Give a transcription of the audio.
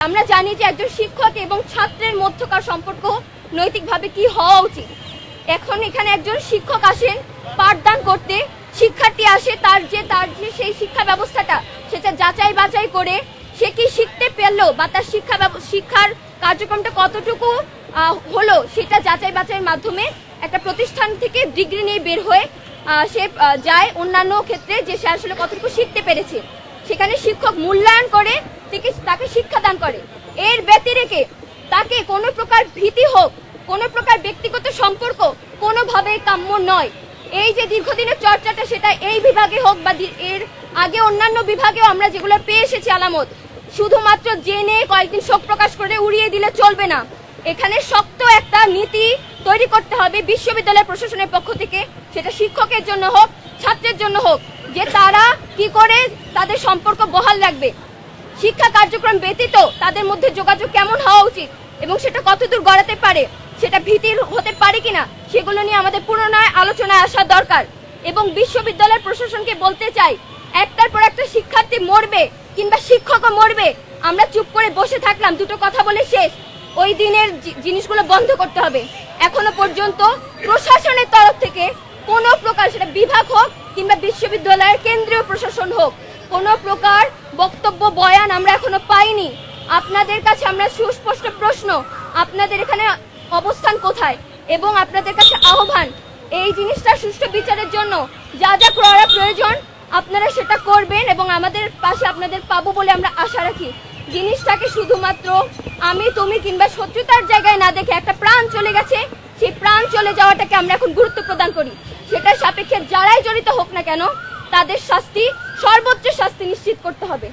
আমরা জানি যে একজন শিক্ষক এবং ছাত্রের মধ্যকার সম্পর্ক নৈতিকভাবে কি হওয়া উচিত। এখন এখানে একজন শিক্ষক আসেন পাঠদান করতে, শিক্ষার্থী আসে তার যে সেই শিক্ষা ব্যবস্থাটা সেটা যাচাই বাছাই করে সে কি শিখতে পেলো বা তার শিক্ষার কার্যক্রমটা কতটুকু হলো সেটা যাচাই বাছাইয়ের মাধ্যমে একটা প্রতিষ্ঠান থেকে ডিগ্রি নিয়ে বের হয়ে সে যায় অন্যান্য ক্ষেত্রে যে সে আসলে কতটুকু শিখতে পেরেছে। সেখানে শিক্ষক মূল্যায়ন করে তাকে শিক্ষাদান করে। এর ব্যতিরেকে তাকে কোনো প্রকার ভীতি হোক, কোনো প্রকার ব্যক্তিগত সম্পর্ক কোনোভাবেই কাম্য নয়। এই যে দীর্ঘদিনের চর্চাটা সেটা এই বিভাগে হোক বা এর আগে অন্যান্য বিভাগেও আমরা যেগুলো পেয়ে এসেছি আলামত, শুধুমাত্র জেনে কয়েকদিন শোক প্রকাশ করে উড়িয়ে দিলে চলবে না। এখানে শক্ত একটা নীতি তৈরি করতে হবে বিশ্ববিদ্যালয় প্রশাসনের পক্ষ থেকে, সেটা শিক্ষকের জন্য হোক ছাত্রের জন্য হোক, যে তারা কি করে তাদের সম্পর্ক বহাল রাখবে, শিক্ষা কার্যক্রম ব্যতীত তাদের মধ্যে যোগাযোগ কেমন হওয়া উচিত এবং সেটা কতদূর গড়াতে পারে, সেটা ভীতির হতে পারে কিনা, সেগুলো নিয়ে আমাদের পুনরায় আলোচনায় আসা দরকার। এবং বিশ্ববিদ্যালয় প্রশাসনকে বলতে চাই, একটার পর একটা শিক্ষার্থী মরবে কিংবা শিক্ষকও মরবে, আমরা চুপ করে বসে থাকলাম, দুটো কথা বলে শেষ, ওই দিনের জিনিসগুলো বন্ধ করতে হবে। এখনো পর্যন্ত প্রশাসনের তরফ থেকে কোনো প্রকার, সেটা বিভাগ হোক কিংবা বিশ্ববিদ্যালয়ের কেন্দ্রীয় প্রশাসন হোক, কোনো প্রকার বক্তব্য বয়ান আমরা এখনো পাইনি। আপনাদের কাছে আমরা সুস্পষ্ট প্রশ্ন, আপনাদের এখানে অবস্থান কোথায় এবং আপনাদের কাছে আহ্বান, এই জিনিসটা সুষ্ঠু বিচারের জন্য যা যা করা প্রয়োজন আপনারা সেটা করবেন এবং আমাদের পাশে আপনাদের পাবো বলে আমরা আশা রাখি। জিনিসটাকে শুধুমাত্র আমি তুমি কিংবা শত্রুতার জায়গায় না দেখে একটা প্রাণ চলে গেছে, সেই প্রাণ চলে যাওয়াটাকে আমরা এখন গুরুত্ব প্রদান করি। সেটার সাপেক্ষে যারাই জড়িত হোক না কেন তাদের শাস্তি, সর্বোচ্চ শাস্তি নিশ্চিত করতে হবে।